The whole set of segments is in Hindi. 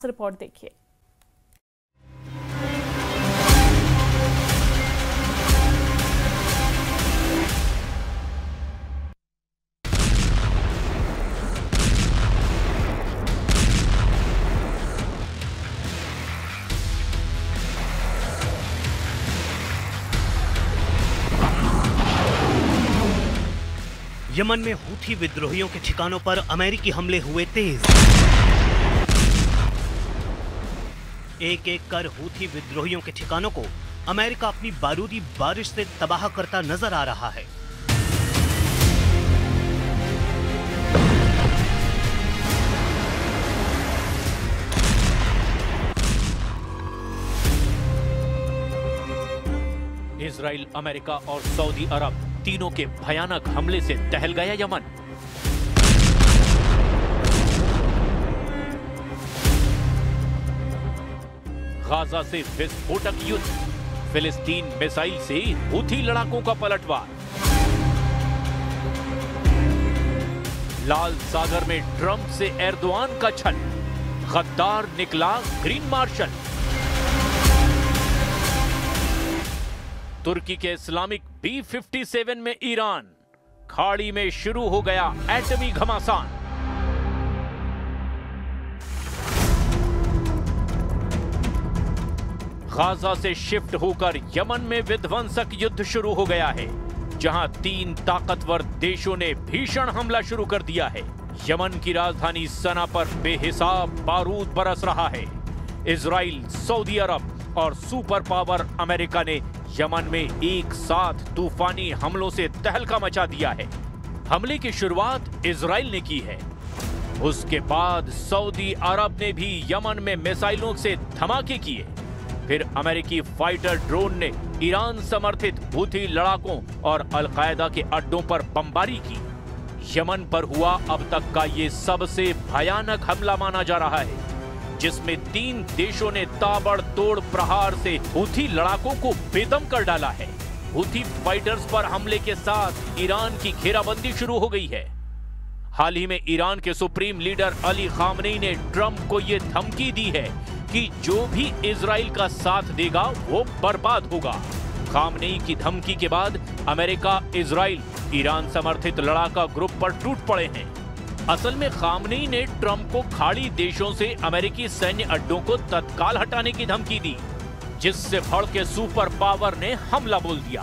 रिपोर्ट देखिए। यमन में हूथी विद्रोहियों के ठिकानों पर अमेरिकी हमले हुए तेज। एक एक कर हूथी विद्रोहियों के ठिकानों को अमेरिका अपनी बारूदी बारिश से तबाह करता नजर आ रहा है। इजराइल, अमेरिका और सऊदी अरब तीनों के भयानक हमले से दहल गया यमन। गाजा से विस्फोटक युद्ध, फिलिस्तीन मिसाइल से हूथी लड़ाकों का पलटवार। लाल सागर में ट्रंप से एर्दोआन का छल, गद्दार निकला ग्रीन मार्शल। तुर्की के इस्लामिक B-57 में ईरान, खाड़ी में शुरू हो गया एटमी घमासान। गाजा से शिफ्ट होकर यमन में विध्वंसक युद्ध शुरू हो गया है, जहां 3 ताकतवर देशों ने भीषण हमला शुरू कर दिया है। यमन की राजधानी सना पर बेहिसाब बारूद बरस रहा है। इजराइल, सऊदी अरब और सुपर पावर अमेरिका ने यमन में एक साथ तूफानी हमलों से तहलका मचा दिया है। हमले की शुरुआत इजराइल ने की है, उसके बाद सऊदी अरब ने भी यमन में मिसाइलों से धमाके किए। फिर अमेरिकी फाइटर ड्रोन ने ईरान समर्थित हूथी लड़ाकों और अलकायदा के अड्डों पर बमबारी की। यमन पर हुआ अब तक का ये सबसे भयानक हमला माना जा रहा है, जिसमें 3 देशों ने ताबड़तोड़ प्रहार से हूथी लड़ाकों को बेदम कर डाला है। हूथी फाइटर्स पर हमले के साथ ईरान की घेराबंदी शुरू हो गई है। हाल ही में ईरान के सुप्रीम लीडर अली खामनेई ने ट्रंप को यह धमकी दी है कि जो भी इजराइल का साथ देगा वो बर्बाद होगा। खामनेई की धमकी के बाद अमेरिका, इजराइल, ईरान समर्थित लड़ाका ग्रुप पर टूट पड़े हैं। असल में खामनेई ने ट्रंप को खाड़ी देशों से अमेरिकी सैन्य अड्डों को तत्काल हटाने की धमकी दी, जिससे भड़के सुपर पावर ने हमला बोल दिया।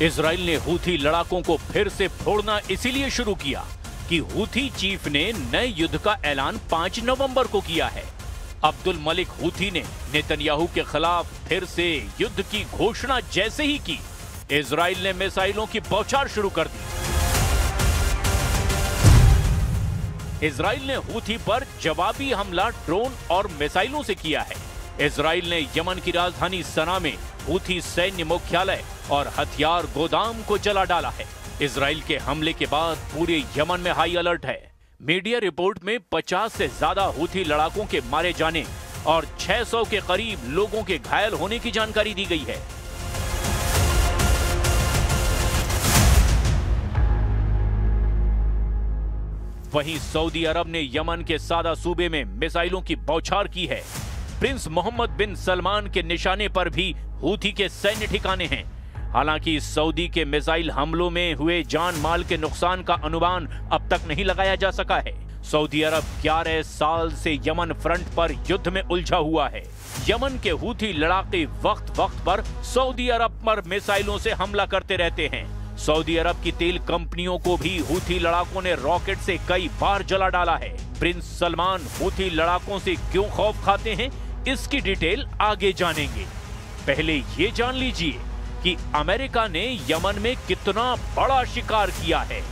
इजराइल ने हूथी लड़ाकों को फिर से फोड़ना इसीलिए शुरू किया कि हूथी चीफ ने नए युद्ध का ऐलान 5 नवंबर को किया है। अब्दुल मलिक हूथी ने नेतन्याहू के खिलाफ फिर से युद्ध की घोषणा जैसे ही की, इजराइल ने मिसाइलों की बौछार शुरू कर दी। इजराइल ने हूथी पर जवाबी हमला ड्रोन और मिसाइलों से किया है। इजराइल ने यमन की राजधानी सना में हूथी सैन्य मुख्यालय और हथियार गोदाम को जला डाला है। इजराइल के हमले के बाद पूरे यमन में हाई अलर्ट है। मीडिया रिपोर्ट में 50 से ज्यादा हूथी लड़ाकों के मारे जाने और 600 के करीब लोगों के घायल होने की जानकारी दी गई है। वहीं सऊदी अरब ने यमन के सादा सूबे में मिसाइलों की बौछार की है। प्रिंस मोहम्मद बिन सलमान के निशाने पर भी हूथी के सैन्य ठिकाने हैं। हालांकि सऊदी के मिसाइल हमलों में हुए जान माल के नुकसान का अनुमान अब तक नहीं लगाया जा सका है। सऊदी अरब 11 साल से यमन फ्रंट पर युद्ध में उलझा हुआ है। यमन के हूथी लड़ाके वक्त वक्त पर सऊदी अरब पर मिसाइलों से हमला करते रहते हैं। सऊदी अरब की तेल कंपनियों को भी हूथी लड़ाकों ने रॉकेट से कई बार जला डाला है। प्रिंस सलमान हूथी लड़ाकों से क्यों खौफ खाते हैं, इसकी डिटेल आगे जानेंगे। पहले ये जान लीजिए कि अमेरिका ने यमन में कितना बड़ा शिकार किया है।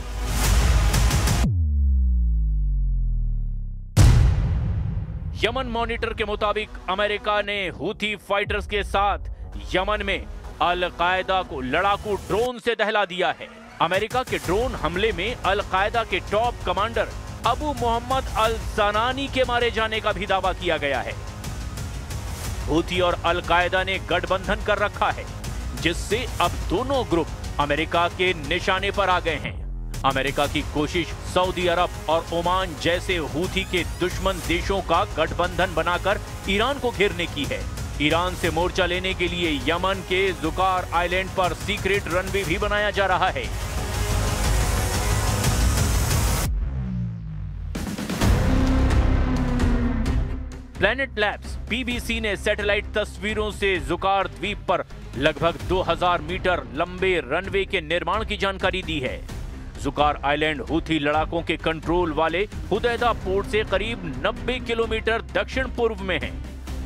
यमन मॉनिटर के मुताबिक अमेरिका ने हूथी फाइटर्स के साथ यमन में अल कायदा को लड़ाकू ड्रोन से दहला दिया है। अमेरिका के ड्रोन हमले में अल कायदा के टॉप कमांडर अबू मोहम्मद अल ज़नानी के मारे जाने का भी दावा किया गया है। हूथी और अल कायदा ने गठबंधन कर रखा है, जिससे अब दोनों ग्रुप अमेरिका के निशाने पर आ गए हैं। अमेरिका की कोशिश सऊदी अरब और ओमान जैसे हूथी के दुश्मन देशों का गठबंधन बनाकर ईरान को घेरने की है। ईरान से मोर्चा लेने के लिए यमन के जुकार आइलैंड पर सीक्रेट रनवे भी बनाया जा रहा है। प्लैनेट लैब्स बीबीसी ने सैटेलाइट तस्वीरों से जुकार द्वीप पर लगभग 2000 मीटर लंबे रनवे के निर्माण की जानकारी दी है। जुकार आइलैंड हूथी लड़ाकों के कंट्रोल वाले हुदैदा पोर्ट से करीब 90 किलोमीटर दक्षिण पूर्व में है।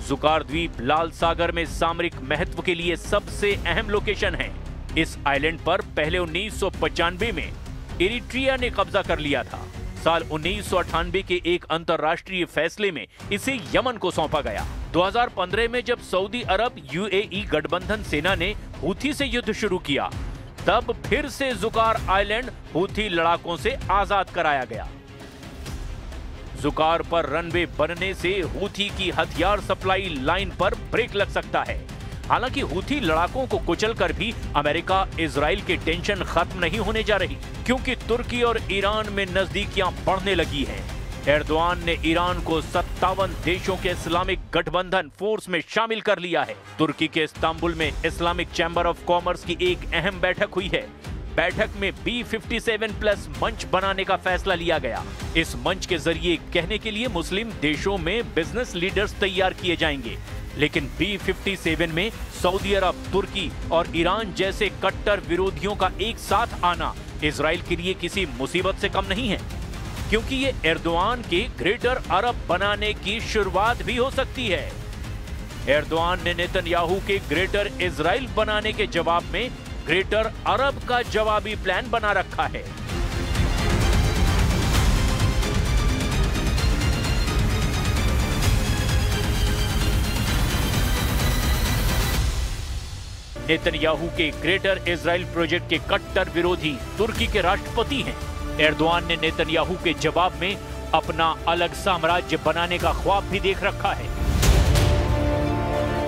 जुकार द्वीप लाल सागर में सामरिक महत्व के लिए सबसे अहम लोकेशन है। इस आइलैंड पर पहले 1995 में इरिट्रिया ने कब्जा कर लिया था। साल 1998 के एक अंतर्राष्ट्रीय फैसले में इसे यमन को सौंपा गया। 2015 में जब सऊदी अरब यूएई गठबंधन सेना ने हूथी से युद्ध शुरू किया, तब फिर से जुकार आइलैंड हूथी लड़ाकों से आजाद कराया गया। जुकार पर रनवे बनने से हूथी की हथियार सप्लाई लाइन पर ब्रेक लग सकता है। हालांकि हूथी लड़ाकों को कुचलकर भी अमेरिका इजराइल की टेंशन खत्म नहीं होने जा रही, क्योंकि तुर्की और ईरान में नजदीकियां बढ़ने लगी हैं। एर्दोआन ने ईरान को 57 देशों के इस्लामिक गठबंधन फोर्स में शामिल कर लिया है। तुर्की के इस्तांबुल में इस्लामिक चैम्बर ऑफ कॉमर्स की एक अहम बैठक हुई है। बैठक में B57+ मंच बनाने का फैसला लिया गया। इस मंच के जरिए कहने के लिए मुस्लिम देशों में बिजनेस लीडर्स तैयार किए जाएंगे, लेकिन B57 में सऊदी अरब, तुर्की और ईरान जैसे कट्टर विरोधियों का एक साथ आना इजराइल के लिए किसी मुसीबत से कम नहीं है, क्योंकि ये एर्दोआन के ग्रेटर अरब बनाने की शुरुआत भी हो सकती है। एर्दोआन ने नेतन्याहू के ग्रेटर इजराइल बनाने के जवाब में ग्रेटर अरब का जवाबी प्लान बना रखा है। नेतन्याहू के ग्रेटर इजराइल प्रोजेक्ट के कट्टर विरोधी तुर्की के राष्ट्रपति हैं। एर्दोआन ने नेतन्याहू के जवाब में अपना अलग साम्राज्य बनाने का ख्वाब भी देख रखा है।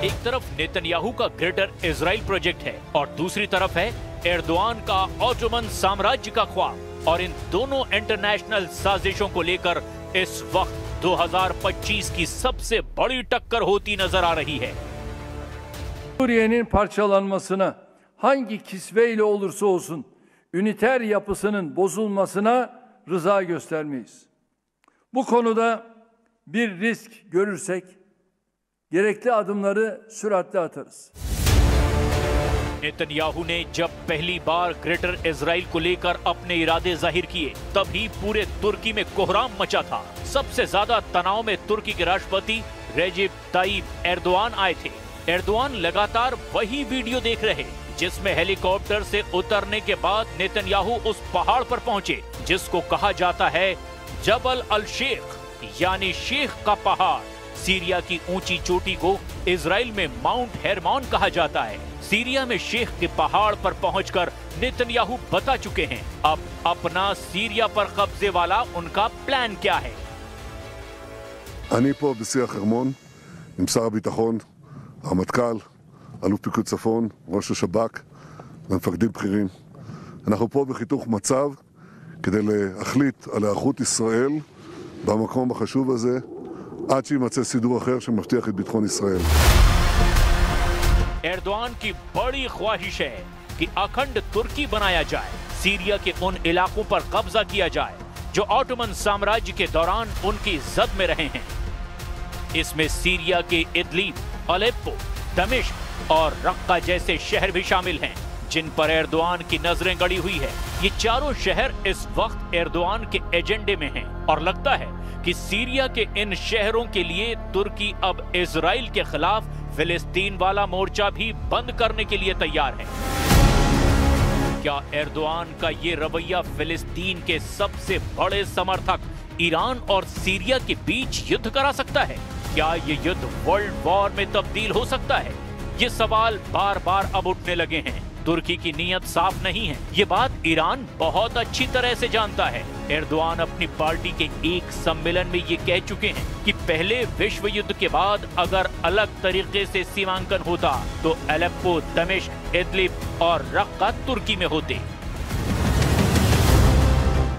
एक तरफ नेतन्याहू का ग्रेटर इजराइल प्रोजेक्ट है और दूसरी तरफ है एर्दोआन का ऑटोमन साम्राज्य का ख्वाब। और इन दोनों इंटरनेशनल साजिशों को लेकर इस वक्त 2025 की सबसे बड़ी टक्कर होती नजर आ रही है। Suriye'nin parçalanmasına hangi kisveyle olursa olsun üniter yapısının bozulmasına rıza göstermeyiz. Bu konuda bir risk görürsek gerekli adımları süratle atarız. Netanyahu ने जब पहली बार ग्रेटर इजराइल को लेकर अपने इरादे जाहिर किए, तभी पूरे तुर्की में कोहराम मचा था। सबसे ज्यादा तनाव में तुर्की के राष्ट्रपति रेजिप ताइप एर्दोआन आए थे। एर्दोआन लगातार वही वीडियो देख रहे जिसमें हेलीकॉप्टर से उतरने के बाद नेतन्याहू उस पहाड़ पर पहुंचे जिसको कहा जाता है जबल अल शेख, यानी शेख का पहाड़। सीरिया की ऊंची चोटी को इजराइल में माउंट हेरमोन कहा जाता है। सीरिया में शेख के पहाड़ पर पहुंचकर नेतन्याहू बता चुके हैं अब अपना सीरिया पर कब्जे वाला उनका प्लान क्या है। אני פה בשיח חרמון עם שר הביטחון, הרמטכ"ל, אלוף פיקוד צפון, ראש השב"כ ומפקדים בכירים. אנחנו פה בחיתוך מצב כדי להחליט על היערכות ישראל במקום החשוב הזה עד שימצא סידור אחר שמבטיח את ביטחון ישראל. एर्दोआन की बड़ी ख्वाहिश है कि अखंड तुर्की बनाया जाए, सीरिया के उन इलाकों पर कब्जा किया जाए जो ऑटोमन साम्राज्य के दौरान उनकी जद में रहे हैं। इसमें सीरिया के इदलिब, अलेप्पो, दमिश्क और रक्का जैसे शहर भी शामिल हैं, जिन पर एर्दोआन की नजरें गड़ी हुई है। ये चारों शहर इस वक्त एर्दोआन के एजेंडे में हैं और लगता है कि सीरिया के इन शहरों के लिए तुर्की अब इजराइल के खिलाफ फिलिस्तीन वाला मोर्चा भी बंद करने के लिए तैयार है। क्या एर्दोआन का ये रवैया फिलिस्तीन के सबसे बड़े समर्थक ईरान और सीरिया के बीच युद्ध करा सकता है? क्या ये युद्ध वर्ल्ड वॉर में तब्दील हो सकता है? ये सवाल बार बार अब उठने लगे हैं। तुर्की की नीयत साफ नहीं है, ये बात ईरान बहुत अच्छी तरह से जानता है। एर्दोआन अपनी पार्टी के एक सम्मेलन में ये कह चुके हैं कि पहले विश्व युद्ध के बाद अगर अलग तरीके से सीमांकन होता तो अलेप्पो, दमिश्क, इदलिब और रक्का तुर्की में होते।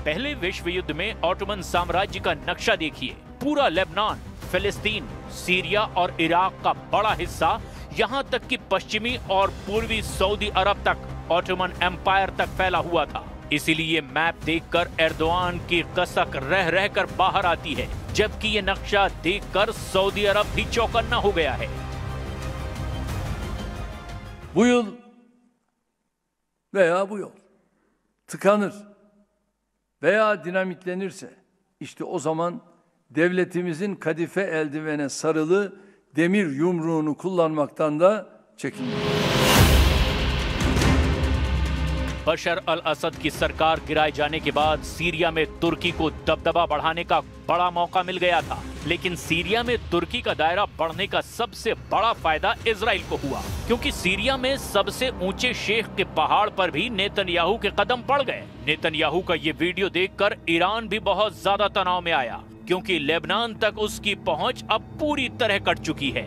पहले विश्व युद्ध में ऑटोमन साम्राज्य का नक्शा देखिए। पूरा लेबनान, फिलिस्तीन, सीरिया और इराक का बड़ा हिस्सा, यहाँ तक कि पश्चिमी और पूर्वी सऊदी अरब तक ऑटोमन एम्पायर तक फैला हुआ था। इसीलिए मैप देखकर एर्दोआन की कसक रह रहकर बाहर आती है, जबकि ये नक्शा देखकर सऊदी अरब भी चौकन्ना हो गया है। Bu yıl veya bu yol tıkanır veya dinamitlenirse işte o zaman devletimizin kadife eldivene sarılı demir yumruğunu kullanmaktan da çekinmeyin. बशर अल असद की सरकार गिराए जाने के बाद सीरिया में तुर्की को दबदबा बढ़ाने का बड़ा मौका मिल गया था, लेकिन सीरिया में तुर्की का दायरा बढ़ने का सबसे बड़ा फायदा इजराइल को हुआ, क्योंकि सीरिया में सबसे ऊंचे शेख के पहाड़ पर भी नेतन्याहू के कदम पड़ गए। नेतन्याहू का ये वीडियो देखकर ईरान भी बहुत ज्यादा तनाव में आया, क्योंकि लेबनान तक उसकी पहुंच अब पूरी तरह कट चुकी है।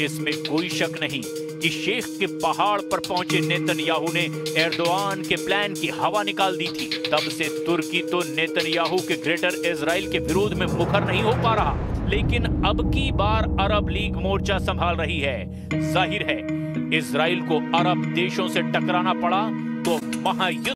इसमें कोई शक नहीं कि शेख के पहाड़ पर पहुंचे नेतन्याहू ने एर्दोआन के प्लान की हवा निकाल दी थी। तब से तुर्की तो नेतन्याहू के ग्रेटर इजराइल के विरोध में मुखर नहीं हो पा रहा, लेकिन अब की बार अरब लीग मोर्चा संभाल रही है। जाहिर है इजराइल को अरब देशों से टकराना पड़ा तो महायुद्ध